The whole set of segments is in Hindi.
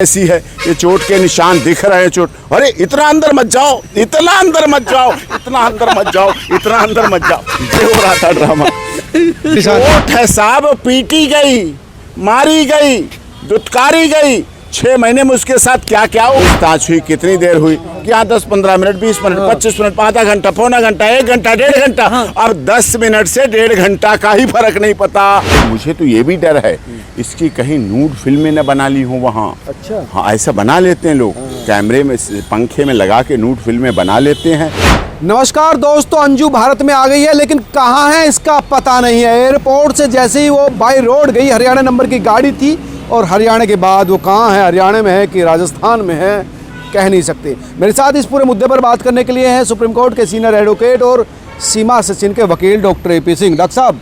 ऐसी है, ये चोट के निशान दिख रहे हैं। चोट, अरे इतना अंदर मत जाओ, इतना अंदर मत जाओ, इतना अंदर मत जाओ, इतना अंदर मत जाओ। ये हो रहा था ड्रामा। चोट है साहब, पीटी गई, मारी गई, दुत्कारी गई। 6 महीने में उसके साथ क्या क्या पूछताछ हुई, कितनी देर हुई, क्या 10-15 मिनट, 20 मिनट, 25 मिनट, आधा घंटा, पौना घंटा, 1 घंटा, 1.5 घंटा। अब 10 मिनट से 1.5 घंटा का ही फर्क नहीं पता। मुझे तो ये भी डर है इसकी कहीं नूड फिल्में न बना ली हो वहाँ। अच्छा, हाँ, ऐसा बना लेते हैं लोग, कैमरे में पंखे में लगा के नूड फिल्में बना लेते हैं। नमस्कार दोस्तों, अंजू भारत में आ गई है लेकिन कहाँ है इसका पता नहीं है। एयरपोर्ट से जैसे ही वो बाई रोड गई, हरियाणा नंबर की गाड़ी थी, और हरियाणा के बाद वो कहाँ है, हरियाणा में है कि राजस्थान में है, कह नहीं सकते। मेरे साथ इस पूरे मुद्दे पर बात करने के लिए हैं सुप्रीम कोर्ट के सीनियर एडवोकेट और सीमा सचिन के वकील डॉक्टर AP सिंह। डॉक्टर साहब,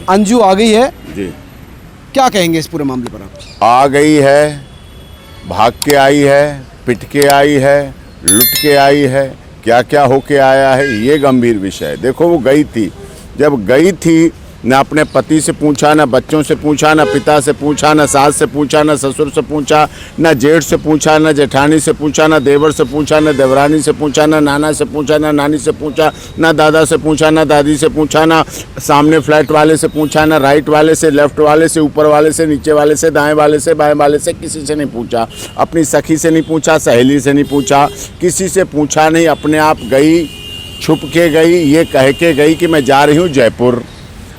अंजू आ गई है जी, क्या कहेंगे इस पूरे मामले पर आप? आ गई है, भाग के आई है, पिट के आई है, लुट के आई है, क्या क्या होके आया है, ये गंभीर विषय है। देखो, वो गई थी, जब गई थी न अपने पति से पूछा, न बच्चों से पूछा, न पिता से पूछा, न सास से पूछा, न ससुर से पूछा, न जेठ से पूछा, न जेठानी से पूछा, न देवर से पूछा, न देवरानी से पूछा, न नाना से पूछा, न नानी से पूछा, न दादा से पूछा, न दादी से पूछा, न सामने फ्लैट वाले से पूछा, न राइट वाले से, लेफ्ट वाले से, ऊपर वाले से, नीचे वाले से, दाएं वाले से, बाएं वाले से, किसी से नहीं पूछा। अपनी सखी से नहीं पूछा, सहेली से नहीं पूछा, किसी से पूछा नहीं। अपने आप गई, छुप के गई, ये कह के गई कि मैं जा रही हूँ जयपुर,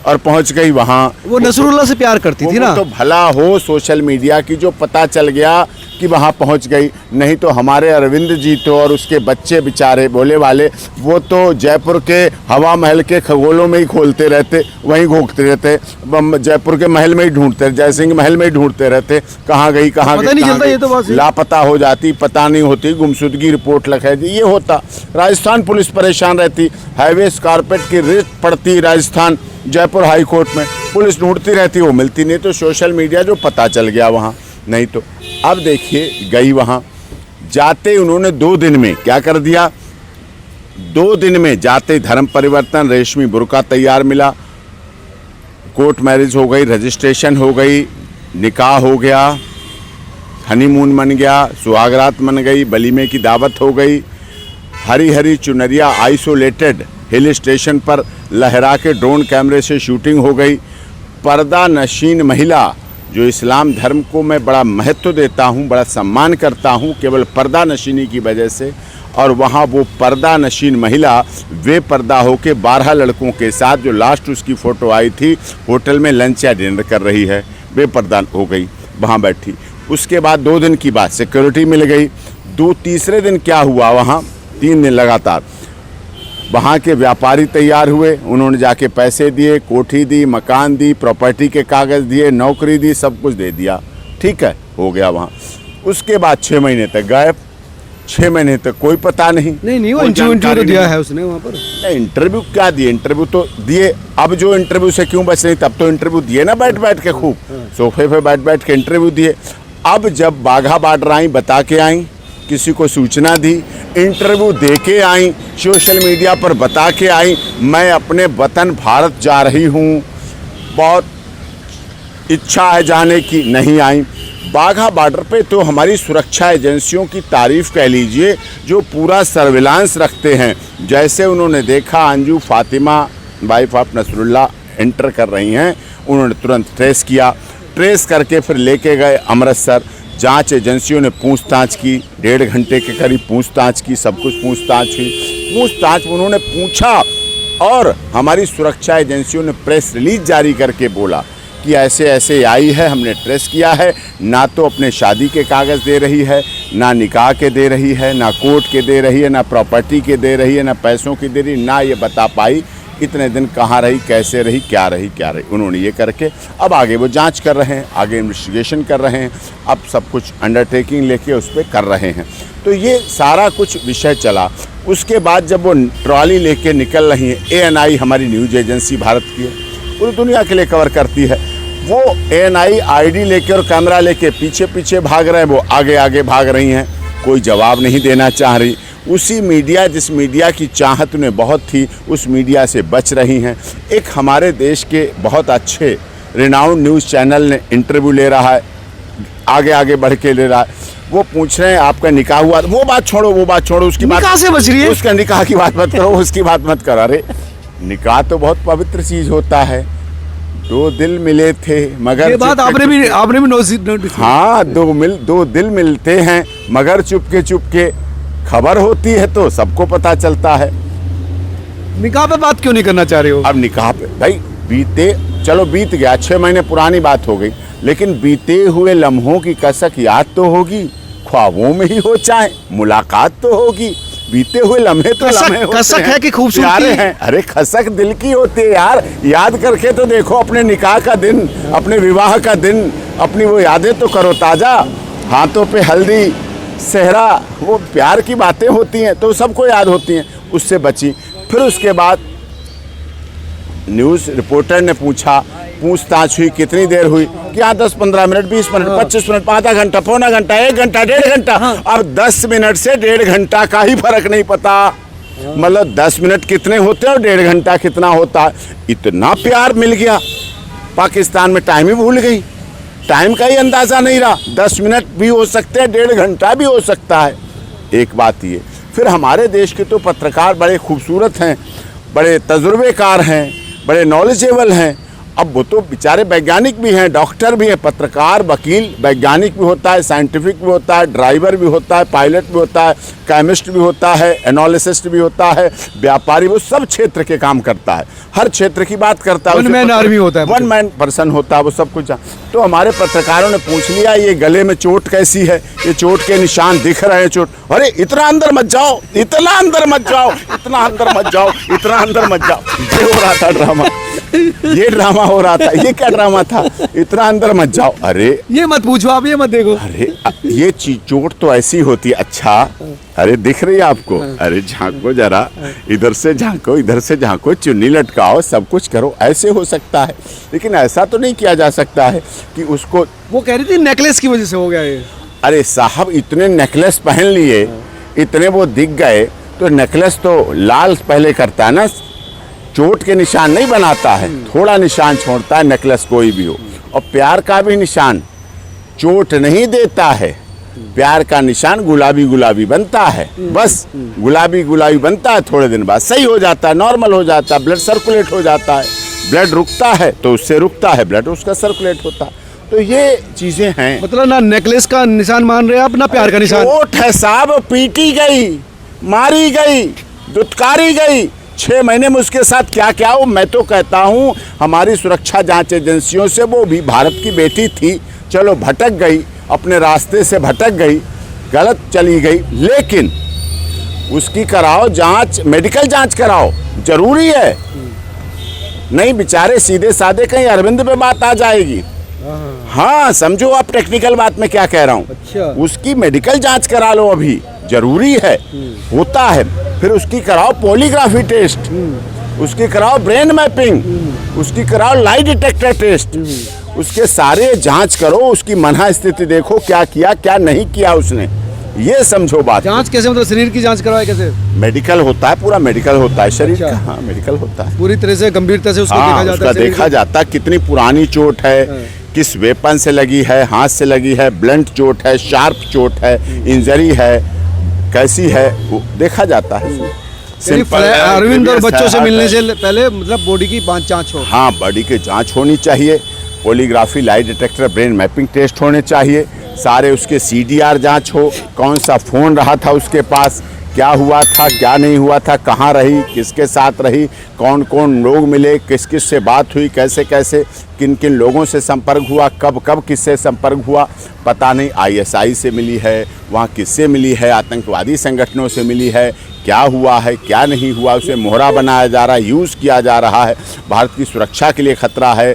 और पहुंच गई वहाँ। वो नसरुल्लाह से प्यार करती थी ना। तो भला हो सोशल मीडिया की जो पता चल गया कि वहाँ पहुँच गई, नहीं तो हमारे अरविंद जी तो और उसके बच्चे बेचारे भोले वाले, वो तो जयपुर के हवा महल के खगोलों में ही खोलते रहते, वहीं घोंकते रहते, जयपुर के महल में ही ढूंढते, जयसिंह महल में ही ढूंढते रहते, कहाँ गई कहाँ गई, लापता हो जाती, पता नहीं होती, गुमशुदगी रिपोर्ट लिखाई दी, ये होता। राजस्थान पुलिस परेशान रहती, हाईवे कारपेट की रेत पड़ती राजस्थान जयपुर हाई कोर्ट में, पुलिस ढूंढती रहती, वो मिलती नहीं। तो सोशल मीडिया जो पता चल गया वहाँ, नहीं तो अब देखिए गई वहाँ, जाते उन्होंने 2 दिन में क्या कर दिया। 2 दिन में जाते धर्म परिवर्तन, रेशमी बुर्का तैयार मिला, कोर्ट मैरिज हो गई, रजिस्ट्रेशन हो गई, निकाह हो गया, हनीमून बन गया, सुहागरात बन गई, वलीमे की दावत हो गई, हरी हरी चुनरिया आइसोलेटेड हिल स्टेशन पर लहरा के ड्रोन कैमरे से शूटिंग हो गई। पर्दा नशीन महिला, जो इस्लाम धर्म को मैं बड़ा महत्व देता हूँ, बड़ा सम्मान करता हूँ, केवल पर्दा नशीनी की वजह से, और वहाँ वो पर्दा नशीन महिला वे पर्दा होके 12 लड़कों के साथ, जो लास्ट उसकी फ़ोटो आई थी, होटल में लंच या डिनर कर रही है, वे पर्दा हो गई, वहाँ बैठी। उसके बाद 2 दिन की बात, सिक्योरिटी मिल गई। तीसरे दिन क्या हुआ, वहाँ 3 दिन लगातार वहाँ के व्यापारी तैयार हुए, उन्होंने जाके पैसे दिए, कोठी दी, मकान दी, प्रॉपर्टी के कागज़ दिए, नौकरी दी, सब कुछ दे दिया, ठीक है, हो गया वहाँ। उसके बाद 6 महीने तक गायब, 6 महीने तक कोई पता नहीं। नहीं, वो इंटरव्यू तो दिया है उसने वहाँ पर। नहीं, इंटरव्यू क्या दिए, इंटरव्यू तो दिए। अब जो इंटरव्यू से क्यों बच नहीं, तब तो इंटरव्यू दिए ना, बैठ बैठ के खूब सोफे पे बैठ बैठ के इंटरव्यू दिए। अब जब बाघा बॉर्डर आई, बता के आई, किसी को सूचना दी, इंटरव्यू दे के आई, सोशल मीडिया पर बता के आई, मैं अपने वतन भारत जा रही हूँ, बहुत इच्छा है जाने की, नहीं आई। बाघा बॉर्डर पे तो हमारी सुरक्षा एजेंसियों की तारीफ़ कह लीजिए, जो पूरा सर्विलांस रखते हैं। जैसे उन्होंने देखा Anju Fatima wife of Nasrullah enter कर रही हैं, उन्होंने तुरंत ट्रेस किया, ट्रेस करके फिर लेके गए अमृतसर। जांच एजेंसियों ने पूछताछ की, 1.5 घंटे के करीब पूछताछ की, सब कुछ पूछताछ हुई। पूछताछ में उन्होंने पूछा, और हमारी सुरक्षा एजेंसियों ने प्रेस रिलीज जारी करके बोला कि ऐसे ऐसे आई है, हमने ट्रेस किया है, ना तो अपने शादी के कागज़ दे रही है, ना निकाह के दे रही है, ना कोर्ट के दे रही है, ना प्रॉपर्टी के दे रही है, ना पैसों की दे रही, ना ये बता पाई कितने दिन कहाँ रही, कैसे रही, क्या रही। उन्होंने ये करके अब आगे वो जांच कर रहे हैं, आगे इन्वेस्टिगेशन कर रहे हैं, अब सब कुछ अंडरटेकिंग लेके उस पर कर रहे हैं। तो ये सारा कुछ विषय चला। उसके बाद जब वो ट्रॉली लेके निकल रही है, ANI हमारी न्यूज़ एजेंसी भारत की है, पूरी दुनिया के लिए कवर करती है, वो ANI ID लेके और कैमरा लेके पीछे पीछे भाग रहे हैं, वो आगे आगे भाग रही हैं, कोई जवाब नहीं देना चाह रही। उसी मीडिया, जिस मीडिया की चाहत उन्हें बहुत थी, उस मीडिया से बच रही हैं। एक हमारे देश के बहुत अच्छे रिनाउंड न्यूज़ चैनल ने इंटरव्यू ले रहा है, आगे आगे बढ़ के ले रहा है। वो पूछ रहे हैं आपका निकाह हुआ, वो बात छोड़ो, उसकी बात निकाह से बच रही है, उसका निकाह की बात मत करो, उसकी बात मत करो। अरे निकाह तो बहुत पवित्र चीज होता है, दो दिल मिले थे मगर ये बात आपने भी नोटिस। हाँ, दो दिल मिलते हैं मगर चुपके खबर होती है तो सबको पता चलता है। निकाह पे बात क्यों नहीं करना चाह रहे हो? अब निकाह पे भाई बीत गया, 6 महीने पुरानी बात हो गई, लेकिन बीते हुए लम्हों की कसक याद तो होगी, ख्वाबों में ही हो चाहे मुलाकात तो होगी। बीते हुए लम्हे तो लम्हे होते कसक है कि खूबसूरती हैं। अरे खसक दिल की होती है यार, याद करके तो देखो अपने निकाह का दिन, अपने विवाह का दिन, अपनी वो यादें तो करो ताजा। हाथों पे हल्दी सेहरा, वो प्यार की बातें होती हैं तो सबको याद होती हैं, उससे बची। फिर उसके बाद न्यूज़ रिपोर्टर ने पूछताछ हुई, कितनी देर हुई कि हाँ 10-15 मिनट, 20 मिनट, 25 मिनट, आधा घंटा, पौना घंटा, 1 घंटा, 1.5 घंटा। अब 10 मिनट से 1.5 घंटा का ही फर्क नहीं पता, मतलब 10 मिनट कितने होते हैं और 1.5 घंटा कितना होता है। इतना प्यार मिल गया, पाकिस्तान में टाइम ही भूल गई, टाइम का ही अंदाज़ा नहीं रहा। 10 मिनट भी हो सकते हैं, 1.5 घंटा भी हो सकता है। एक बात ये, फिर हमारे देश के तो पत्रकार बड़े खूबसूरत हैं, बड़े तजुर्बेकार हैं, बड़े नॉलेजेबल हैं। अब वो तो बेचारे वैज्ञानिक भी हैं, डॉक्टर भी हैं, पत्रकार, वकील, वैज्ञानिक भी होता है, साइंटिफिक भी होता है, ड्राइवर भी होता है, पायलट भी होता है, केमिस्ट भी होता है, एनालिसिस्ट भी होता है, व्यापारी, वो सब क्षेत्र के काम करता है, हर क्षेत्र की बात करता है। 1 मैन आर्मी होता है, 1 मैन पर्सन होता है, वो सब कुछ। तो हमारे पत्रकारों ने पूछ लिया ये गले में चोट कैसी है, ये चोट के निशान दिख रहे हैं, चोट। अरे इतना अंदर मत जाओ, इतना अंदर मत जाओ, इतना अंदर मत जाओ, इतना अंदर मत जाओ। ये हो रहा था ड्रामा, ये ड्रामा हो रहा था। ये क्या ड्रामा था, इतना अंदर मत जाओ। अरे ये मत पूछो, आप ये मत देखो। अरे ये चोट तो ऐसी होती है। अच्छा, अरे दिख रही है आपको? अरे झांको जरा, इधर से झांको, इधर से झांको, चुन्नी लटकाओ, सब कुछ करो, ऐसे हो सकता है। लेकिन ऐसा तो नहीं किया जा सकता है कि उसको, वो कह रही थी नेकलेस की वजह से हो गया ये। अरे साहब इतने नेकलेस पहन लिए, इतने वो दिख गए, तो नेकलेस तो लाल पहले करता है ना, चोट के निशान नहीं बनाता है, थोड़ा निशान छोड़ता है नेकलेस कोई भी हो। और प्यार का भी निशान चोट नहीं देता है, प्यार का निशान गुलाबी गुलाबी बनता है, बस गुलाबी गुलाबी बनता है, थोड़े दिन बाद सही हो जाता है, नॉर्मल हो जाता है, ब्लड सर्कुलेट हो जाता है, ब्लड रुकता है तो उससे रुकता है ब्लड, उसका सर्कुलेट होता है। तो ये चीजें हैं। मतलब ना नेकलेस का निशान मान रहे हैं आप, ना प्यार का निशान। चोट है साहब, पीटी गई, मारी गई, दुत्कारी गई, 6 महीने में उसके साथ क्या क्या हो। मैं तो कहता हूँ हमारी सुरक्षा जांच एजेंसियों से, वो भी भारत की बेटी थी, चलो भटक गई, अपने रास्ते से भटक गई, गलत चली गई, लेकिन उसकी कराओ जांच, मेडिकल जांच कराओ, जरूरी है। नहीं बेचारे सीधे साधे कहीं अरविंद पे बात आ जाएगी। हाँ समझो आप टेक्निकल बात में क्या कह रहा हूँ। अच्छा। उसकी मेडिकल जांच करा लो, अभी जरूरी है, होता है। फिर उसकी कराओ पॉलीग्राफी टेस्ट, उसकी कराओ ब्रेन मैपिंग, उसकी कराओ लाई डिटेक्टर टेस्ट, उसके सारे जांच करो, उसकी मनहा स्थिति देखो, क्या किया क्या नहीं किया उसने, ये समझो बात। जांच कैसे, मतलब शरीर की जांच करवाए कैसे? मेडिकल होता है, पूरा मेडिकल होता है शरीर का। हाँ मेडिकल होता है, पूरी तरह से गंभीरता से उसको देखा जाता है, उसका देखा जाता है कितनी पुरानी चोट है, किस वेपन से लगी है, हाथ से लगी है, ब्लंट चोट है, शार्प चोट है, इंजरी है, कैसी है, वो देखा जाता है। अरविंद और बच्चों से मिलने से पहले मतलब बॉडी की जांच हो। हाँ बॉडी की जांच होनी चाहिए, polygraphy, lie detector, brain mapping test होने चाहिए, सारे उसके CDR जांच हो, कौन सा फ़ोन रहा था उसके पास, क्या हुआ था क्या नहीं हुआ था, कहाँ रही, किसके साथ रही, कौन कौन लोग मिले, किस किस से बात हुई, कैसे कैसे किन किन लोगों से संपर्क हुआ, कब कब किससे संपर्क हुआ, पता नहीं। ISI से मिली है, वहाँ किससे मिली है, आतंकवादी संगठनों से मिली है, क्या हुआ है क्या नहीं हुआ, उसे मोहरा बनाया जा रहा है, यूज़ किया जा रहा है, भारत की सुरक्षा के लिए खतरा है,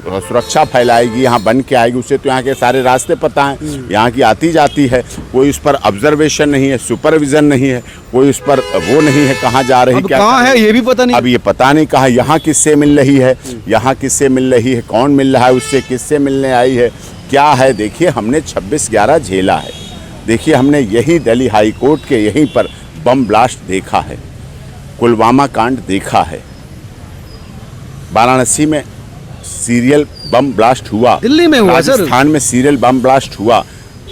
सुरक्षा फैलाएगी, यहाँ बन के आएगी, उसे तो यहाँ के सारे रास्ते पता हैं, यहाँ की आती जाती है, कोई उस पर ऑब्जर्वेशन नहीं है, सुपरविजन नहीं है, कोई उस पर वो नहीं है, कहाँ जा रही, क्या कहाँ है ये भी पता नहीं, अब ये पता नहीं कहाँ, यहाँ किससे मिल रही है, यहाँ किससे मिल रही है, कौन मिल रहा है उससे, किससे मिलने आई है, क्या है। देखिए हमने 26/11 झेला है, देखिए हमने यही दिल्ली हाई कोर्ट के यहीं पर बम ब्लास्ट देखा है, पुलवामा कांड देखा है, वाराणसी में सीरियल बम ब्लास्ट हुआ, दिल्ली में हुआ सर। राजस्थान में सीरियल बम ब्लास्ट हुआ,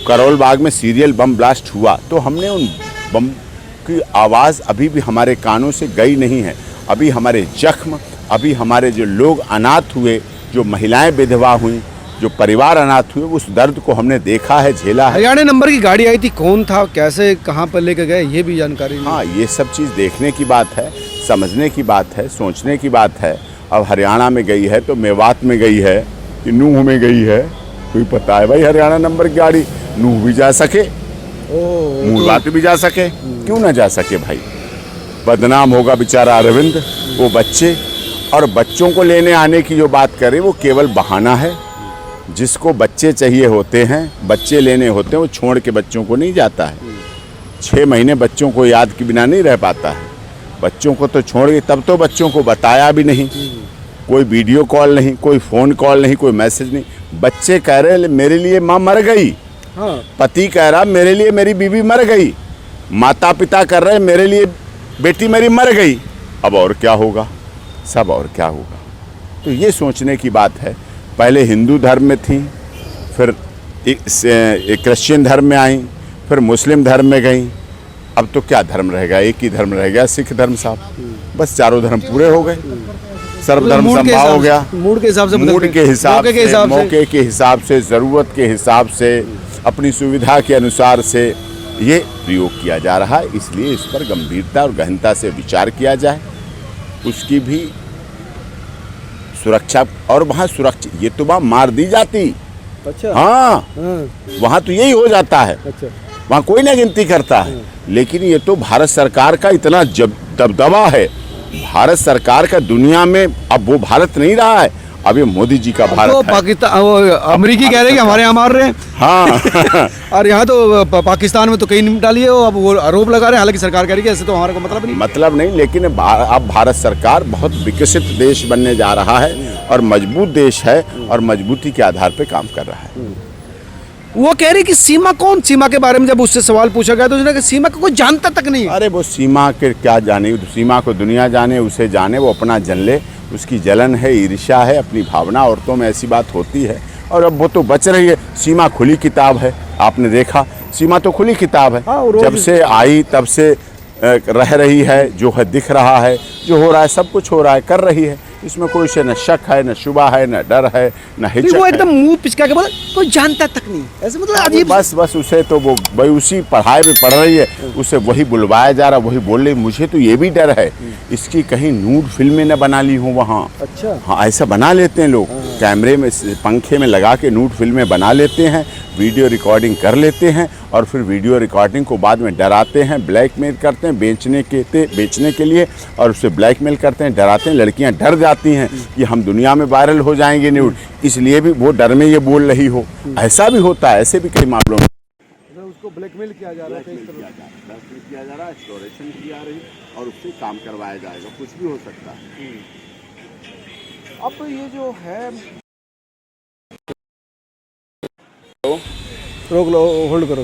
करोल बाग में सीरियल बम ब्लास्ट हुआ, तो हमने उन बम की आवाज़ अभी भी हमारे कानों से गई नहीं है। अभी हमारे जख्म, अभी हमारे जो लोग अनाथ हुए, जो महिलाएं विधवा हुई, जो परिवार अनाथ हुए, उस दर्द को हमने देखा है, झेला है। हरियाणा नंबर की गाड़ी आई थी, कौन था, कैसे, कहाँ पर लेके गए, ये भी जानकारी नहीं। हाँ, ये सब चीज़ देखने की बात है, समझने की बात है, सोचने की बात है। अब हरियाणा में गई है तो मेवात में गई है कि नूह में गई है, कोई पता है भाई। हरियाणा नंबर की गाड़ी नूह भी जा सके, मूलबात भी जा सके, क्यों ना जा सके भाई। बदनाम होगा बेचारा अरविंद, वो बच्चे। और बच्चों को लेने आने की जो बात करें वो केवल बहाना है। जिसको बच्चे चाहिए होते हैं, बच्चे लेने होते हैं, वो छोड़ के बच्चों को नहीं जाता है। 6 महीने बच्चों को याद के बिना नहीं रह पाता है। बच्चों को तो छोड़ के, तब तो बच्चों को बताया भी नहीं, कोई वीडियो कॉल नहीं, कोई फ़ोन कॉल नहीं, कोई मैसेज नहीं। बच्चे कह रहे मेरे लिए माँ मर गई, हाँ। पति कह रहा मेरे लिए मेरी बीवी मर गई, माता पिता कर रहे मेरे लिए बेटी मेरी मर गई। अब और क्या होगा, सब और क्या होगा। तो ये सोचने की बात है। पहले हिंदू धर्म में थी, फिर एक क्रिश्चियन धर्म में आई, फिर मुस्लिम धर्म में गई। अब तो क्या धर्म रह गया, एक ही धर्म रह गया, सिख धर्म साहब। बस चारों धर्म पूरे हो गए, सर्वधर्म समभाव हो गया। मूड के हिसाब से, मूड के हिसाब से, मौके के हिसाब से, ज़रूरत के हिसाब से, अपनी सुविधा के अनुसार से ये प्रयोग किया जा रहा है। इसलिए इस पर गंभीरता और गहनता से विचार किया जाए, उसकी भी सुरक्षा। और वहाँ सुरक्षा, ये तो वहाँ मार दी जाती। अच्छा। हाँ, वहाँ तो यही हो जाता है। अच्छा। वहाँ कोई ना गिनती करता है। लेकिन ये तो भारत सरकार का इतना दबदबा है, भारत सरकार का दुनिया में। अब वो भारत नहीं रहा है, अब ये मोदी जी का भारत है। पाकिस्तान, अमेरिकी कह रहे हैं कि हमारे यहाँ मार रहे हैं। हाँ। और यहाँ तो पाकिस्तान में तो कहीं नहीं डाली है, अब वो आरोप लगा रहे हैं। हालांकि सरकार कह रही है ऐसे तो हमारे को मतलब नहीं। लेकिन अब भारत सरकार बहुत विकसित देश बनने जा रहा है और मजबूत देश है, और मजबूती के आधार पर काम कर रहा है। वो कह रही कि सीमा कौन, सीमा के बारे में जब उससे सवाल पूछा गया तो उसने कहा सीमा को कोई जानता तक नहीं। अरे वो सीमा के क्या जाने, सीमा को दुनिया जाने, उसे जाने, वो अपना जन ले। उसकी जलन है, ईर्ष्या है, अपनी भावना। औरतों में ऐसी बात होती है, और अब वो तो बच रही है। सीमा खुली किताब है, आपने देखा, सीमा तो खुली किताब है। हाँ, जब से आई तब से रह रही है, जो है दिख रहा है, जो हो रहा है, सब कुछ हो रहा है, कर रही है। इसमें कोई से न शक है, न शुबा है, न डर है, न हिचक है। वो एकदम मुंह पिचका के बोला कोई जानता तक नहीं, ऐसे मतलब अजीब। बस उसे तो वो भाई उसी पढ़ाई में पढ़ रही है, उसे वही बुलवाया जा रहा, वही बोल रही। मुझे तो ये भी डर है इसकी कहीं नूड फिल्में न बना ली हूँ वहाँ। अच्छा। हाँ, ऐसा बना लेते हैं लोग, कैमरे में पंखे में लगा के नूड फिल्में बना लेते हैं, वीडियो रिकॉर्डिंग कर लेते हैं, और फिर वीडियो रिकॉर्डिंग को बाद में डराते हैं, ब्लैकमेल करते हैं बेचने के लिए, और उसे ब्लैकमेल करते हैं, डराते हैं। लड़कियां डर जाती हैं कि हम दुनिया में वायरल हो जाएंगे न्यूड, इसलिए भी वो डर में ये बोल रही हो। ऐसा भी होता है, ऐसे भी कई मामलों में उसको ब्लैकमेल किया जा रहा है, किया जा रहा है, एक्सप्लोरेशन की जा रही, और उससे काम करवाया जाएगा। कुछ भी हो सकता है। अब ये जो है, रोक लो, होल्ड करो।